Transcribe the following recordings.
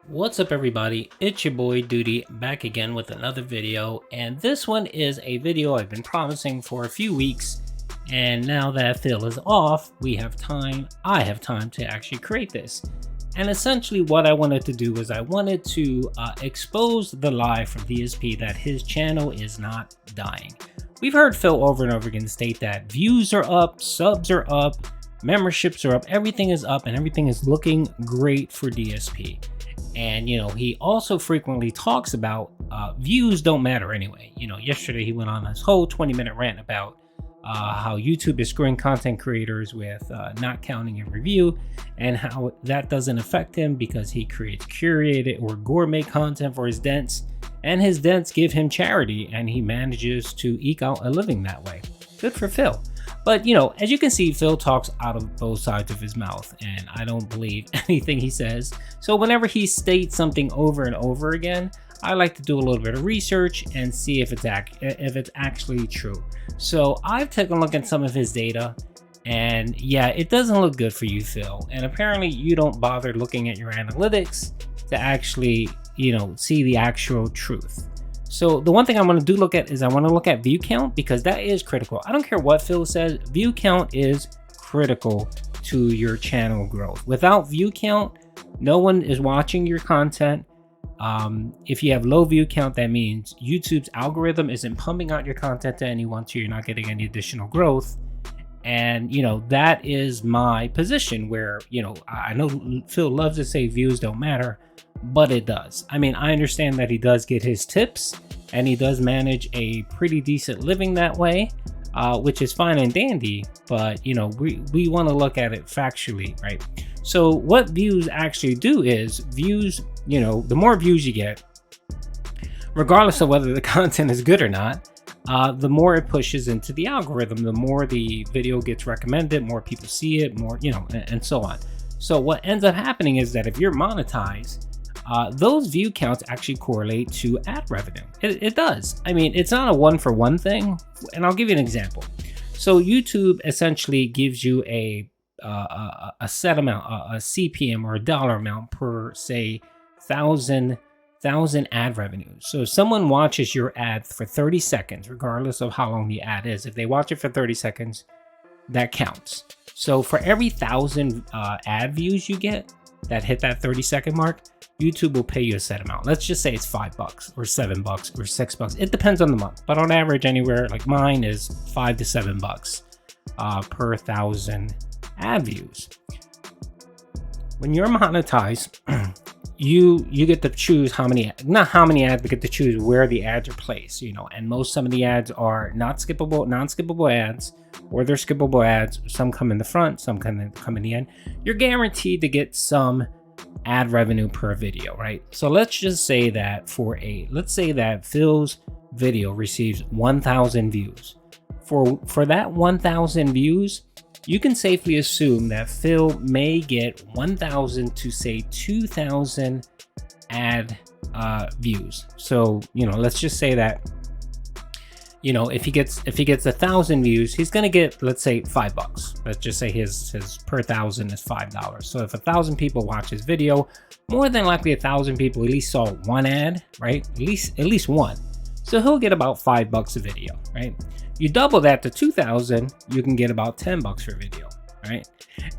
What's up everybody, it's your boy Duty back again with another video, and this one is a video I've been promising for a few weeks, and now that Phil is off, I have time to actually create this. And essentially what I wanted to do is I wanted to expose the lie from DSP that his channel is not dying. We've heard Phil over and over again state that views are up, subs are up, memberships are up, everything is up, and everything is looking great for DSP. And, he also frequently talks about views don't matter anyway. Yesterday he went on this whole 20-minute rant about how YouTube is screwing content creators with not counting a review, and how that doesn't affect him because he creates curated or gourmet content for his dents, and his dents give him charity, and he manages to eke out a living that way. Good for Phil. But, as you can see, Phil talks out of both sides of his mouth, and I don't believe anything he says. So whenever he states something over and over again, I like to do a little bit of research and see if it's actually true. So I've taken a look at some of his data, and yeah, it doesn't look good for you, Phil. And apparently you don't bother looking at your analytics to actually, see the actual truth. So the one thing I want to look at view count, because that is critical. I don't care what Phil says, view count is critical to your channel growth. Without view count, no one is watching your content. If you have low view count, that means YouTube's algorithm isn't pumping out your content to anyone, so you're not getting any additional growth. And, that is my position where, I know Phil loves to say views don't matter, but it does. I mean, I understand that he does get his tips and he does manage a pretty decent living that way, which is fine and dandy, but, we want to look at it factually, right? So what views actually do is views, the more views you get, regardless of whether the content is good or not, the more it pushes into the algorithm, the more the video gets recommended, more people see it, more, and so on. So what ends up happening is that if you're monetized, those view counts actually correlate to ad revenue. It does. I mean, it's not a one-for-one thing, and I'll give you an example. So YouTube essentially gives you a set amount, a CPM or a dollar amount per, say, thousand ad revenue. So if someone watches your ad for 30 seconds, regardless of how long the ad is, if they watch it for 30 seconds, that counts. So for every 1,000 ad views you get that hit that 30-second mark, YouTube will pay you a set amount. Let's just say it's $5 or $7 or $6. It depends on the month, but on average, anywhere like mine is $5 to $7 per 1,000 ad views. When you're monetized, you get to choose not how many ads, but get to choose where the ads are placed, and some of the ads are non-skippable ads, or they're skippable ads. Some come in the front, some come in the end. You're guaranteed to get some ad revenue per video, right? So let's just say that Phil's video receives 1,000 views. For that 1,000 views, you can safely assume that Phil may get 1,000 to say 2,000 ad views. So, let's just say that, if he gets 1,000 views, he's gonna get, let's say, $5. Let's just say his per 1,000 is $5. So if 1,000 people watch his video, more than likely 1,000 people at least saw one ad, right? At least one. So he'll get about $5 a video, right? You double that to 2,000, you can get about $10 per video, right?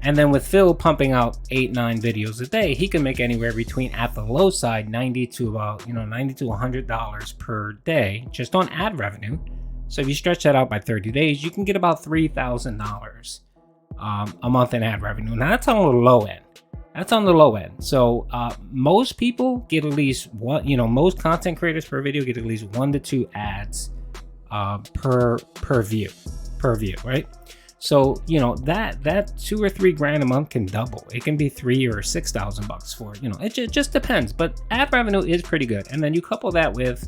And then with Phil pumping out 8-9 videos a day, he can make anywhere between, at the low side, $90 to $100 per day just on ad revenue. So if you stretch that out by 30 days, you can get about $3,000 a month in ad revenue. Now that's on the low end. So most people get at least one, most content creators per video get at least 1 to 2 ads per view, right? So that $2,000 or $3,000 a month can double. It can be $3,000 or $6,000 for it just depends. But ad revenue is pretty good, and then you couple that with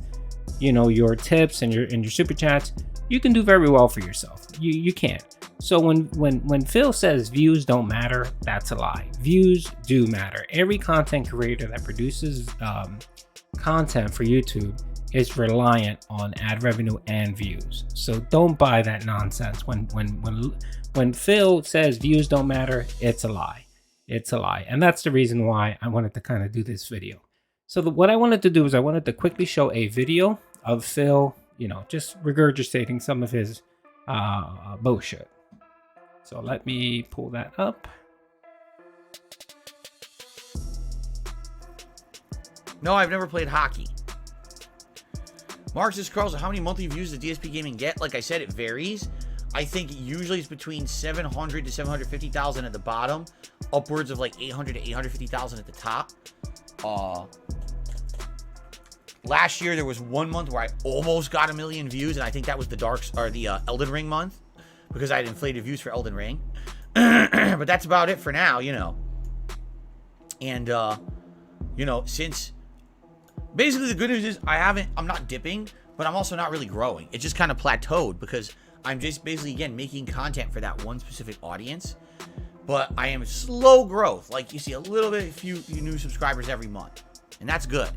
your tips and your super chats, you can do very well for yourself. You can. So when Phil says views don't matter, that's a lie. Views do matter. Every content creator that produces content for YouTube is reliant on ad revenue and views. So don't buy that nonsense. When Phil says views don't matter, it's a lie. It's a lie. And that's the reason why I wanted to kind of do this video. So what I wanted to do is I wanted to quickly show a video of Phil, you know, just regurgitating some of his bullshit. So let me pull that up. No, I've never played hockey. Marcus Carlson, how many monthly views does DSP Gaming get? Like I said, it varies. I think usually it's between 700 to 750,000 at the bottom, upwards of like 800 to 850,000 at the top. Last year there was one month where I almost got 1 million views, and I think that was the Elden Ring month, because I had inflated views for Elden Ring. But that's about it for now, you know. And you know, since basically the good news is I'm not dipping, but I'm also not really growing. It just kind of plateaued because I'm just basically, again, making content for that one specific audience. But I am slow growth. Like, you see a little bit, few new subscribers every month. And that's good.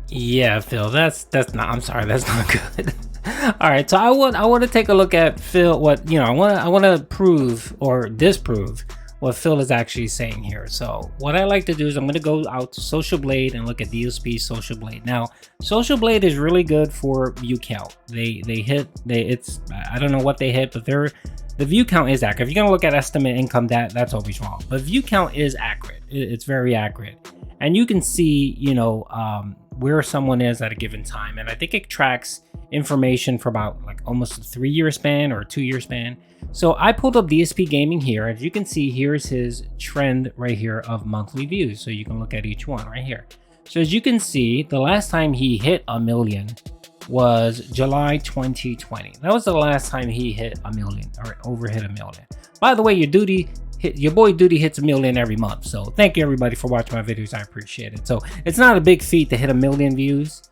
Yeah, Phil, that's not, I'm sorry, that's not good. All right, so I want to take a look at Phil, what, you know, I want to prove or disprove what Phil is actually saying here. So what I like to do is I'm going to go out to Social Blade and look at DSP Social Blade. Now, Social Blade is really good for view count. It's I don't know what they hit, but the view count is accurate. If you're going to look at estimate income, that's always wrong. But view count is accurate. It's very accurate. And you can see, you know, where someone is at a given time. And I think it tracks information for about like almost a 3-year span or a 2-year span. So I pulled up DSP Gaming here. As you can see, here's his trend right here of monthly views. So you can look at each one right here. So as you can see, the last time he hit 1 million was July 2020. That was the last time he hit 1 million or overhit 1 million. By the way, your boy Duty hits 1 million every month. So thank you everybody for watching my videos. I appreciate it. So it's not a big feat to hit 1 million views.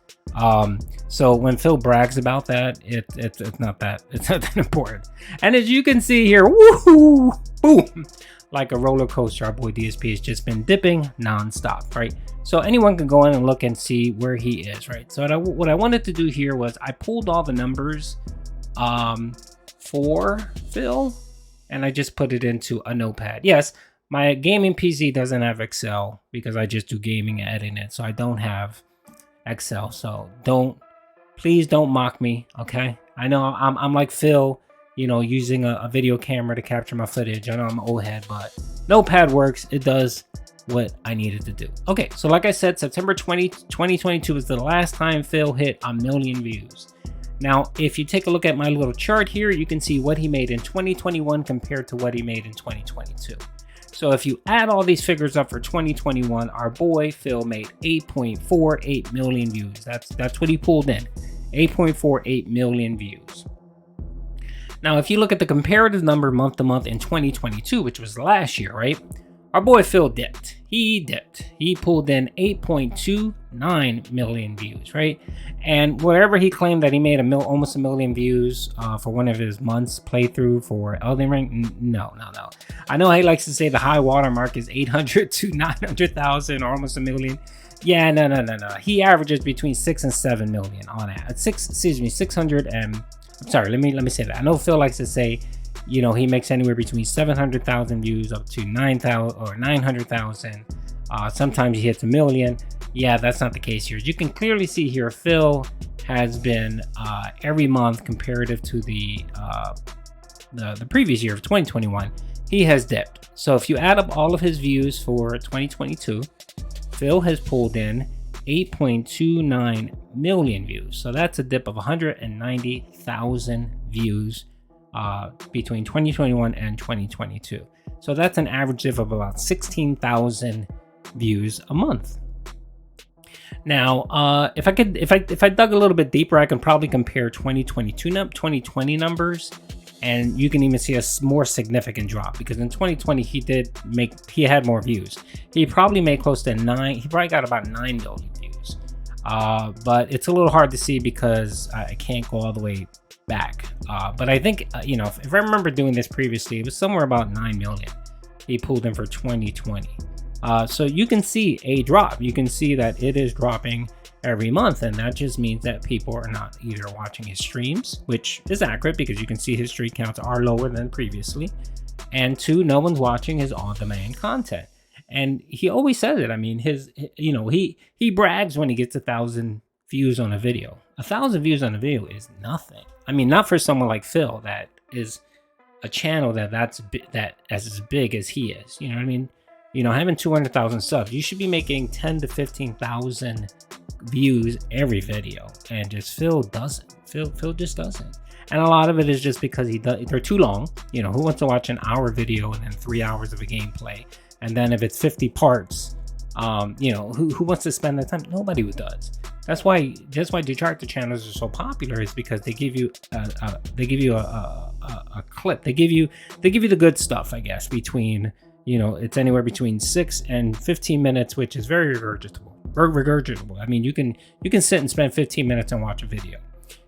So when Phil brags about that, it's not that important. And as you can see here, woohoo, boom, like a roller coaster, our boy DSP has just been dipping non-stop, right? So anyone can go in and look and see where he is, right? So what I wanted to do here was I pulled all the numbers for Phil, and I just put it into a notepad. Yes, my gaming PC doesn't have Excel because I just do gaming and editing it, so I don't have Excel. So please don't mock me, okay? I know I'm like Phil, you know, using a video camera to capture my footage. I know I'm an old head, but notepad works. It does what I needed to do. Okay, so like I said, September 2022 was the last time Phil hit 1 million views. Now, if you take a look at my little chart here, you can see what he made in 2021 compared to what he made in 2022. So if you add all these figures up for 2021, our boy Phil made 8.48 million views. That's what he pulled in, 8.48 million views. Now, if you look at the comparative number month to month in 2022, which was last year, right? Our boy Phil dipped. He dipped. He pulled in 8.29 million views, right? And whatever he claimed that he made almost 1 million views for one of his months playthrough for Elden Ring, no. I know he likes to say the high water mark is 800 to 900,000 or almost 1 million. Yeah, no. He averages between 6 and 7 million on that. 600 and I'm sorry. Let me say that. I know Phil likes to say, you know, he makes anywhere between 700,000 views up to 9,000 or 900,000. Sometimes he hits 1 million. Yeah, that's not the case here. You can clearly see here, Phil has been every month comparative to the previous year of 2021, he has dipped. So if you add up all of his views for 2022, Phil has pulled in 8.29 million views. So that's a dip of 190,000 views between 2021 and 2022. So that's an average of about 16,000 views a month. Now, if I dug a little bit deeper, I can probably compare 2020 numbers, and you can even see a more significant drop, because in 2020 he had more views. He probably made close to he probably got about 9 million views. But it's a little hard to see because I can't go all the way back. But I think, you know, if I remember doing this previously, it was somewhere about 9 million he pulled in for 2020. So you can see a drop. You can see that it is dropping every month, and that just means that people are not either watching his streams, which is accurate because you can see his stream counts are lower than previously, and 2, no one's watching his on-demand content. And he always says it. I mean, he brags when he gets 1,000 views on a video. 1,000 views on a video is nothing. I mean, not for someone like Phil that is a channel that's as big as he is. You know what I mean? You know, having 200,000 subs, you should be making 10 to 15,000 views every video, and just Phil doesn't. Phil just doesn't. And a lot of it is just because they're too long. You know, who wants to watch an hour video and then 3 hours of a gameplay? And then if it's 50 parts, you know, who wants to spend the time? Nobody who does. That's why detractor channels are so popular, is because they give you a clip. They give you the good stuff, I guess, between, you know, it's anywhere between 6 and 15 minutes, which is very regurgitable. I mean, you can sit and spend 15 minutes and watch a video,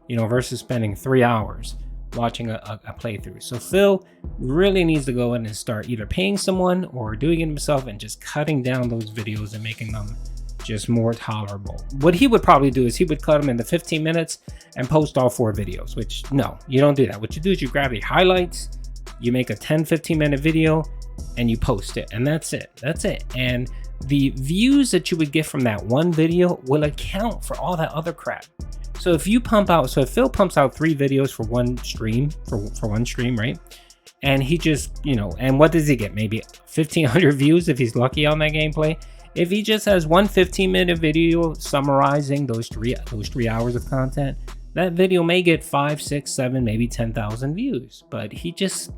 you know, versus spending 3 hours watching a playthrough. So Phil really needs to go in and start either paying someone or doing it himself and just cutting down those videos and making them just more tolerable. What he would probably do is he would cut them into 15 minutes and post all 4 videos, which no, you don't do that. What you do is you grab the highlights, you make a 10-15 minute video and you post it, and that's it. And the views that you would get from that one video will account for all that other crap. So if Phil pumps out 3 videos for one stream, for one stream, right? And he just, you know, and what does he get? Maybe 1,500 views if he's lucky on that gameplay. If he just has one 15-minute video summarizing those three hours of content, that video may get 5, 6, 7, maybe 10,000 views. But he doesn't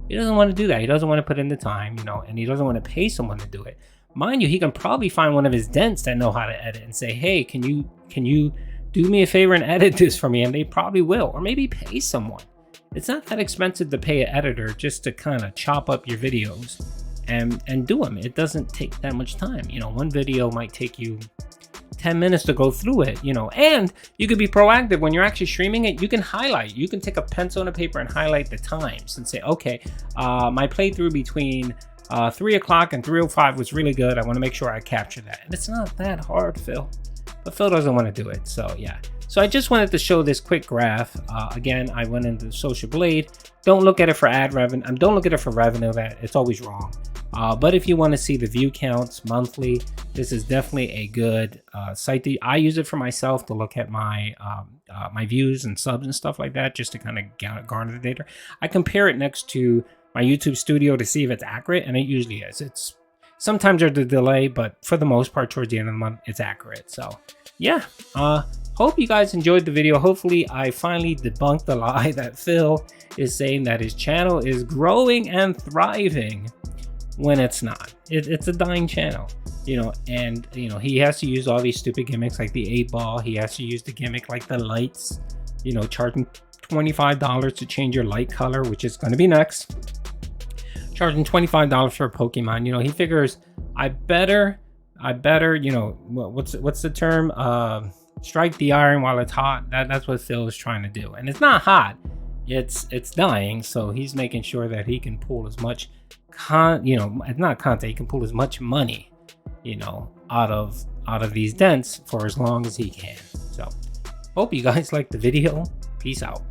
want to do that. He doesn't want to put in the time, you know, and he doesn't want to pay someone to do it. Mind you, he can probably find one of his dents that know how to edit and say, hey, can you do me a favor and edit this for me? And they probably will, or maybe pay someone. It's not that expensive to pay an editor just to kind of chop up your videos and do them. It doesn't take that much time. You know, one video might take you 10 minutes to go through it, you know, and you could be proactive when you're actually streaming it. You can highlight, you can take a pencil and a paper and highlight the times and say, okay, my playthrough between 3 o'clock and 3:05 was really good. I want to make sure I capture that. And it's not that hard, Phil. But Phil doesn't want to do it, so yeah. So I just wanted to show this quick graph. Again, I went into Social Blade. Don't look at it for ad revenue. Don't look at it for revenue. That it's always wrong. But if you want to see the view counts monthly, this is definitely a good site. I use it for myself to look at my my views and subs and stuff like that, just to kind of garner the data. I compare it next to my YouTube Studio to see if it's accurate, and it usually is. It's sometimes there's a delay, but for the most part, towards the end of the month, it's accurate. So yeah, hope you guys enjoyed the video. Hopefully I finally debunked the lie that Phil is saying that his channel is growing and thriving when it's not. It's a dying channel, you know, and you know, he has to use all these stupid gimmicks like the 8-ball. He has to use the gimmick like the lights, you know, charging $25 to change your light color, which is going to be next. Charging $25 for a Pokemon. You know, he figures I better, you know, what's the term? Strike the iron while it's hot. That's what Phil is trying to do. And it's not hot. It's dying. So he's making sure that he can pull as much he can pull as much money, you know, out of these dents for as long as he can. So hope you guys liked the video. Peace out.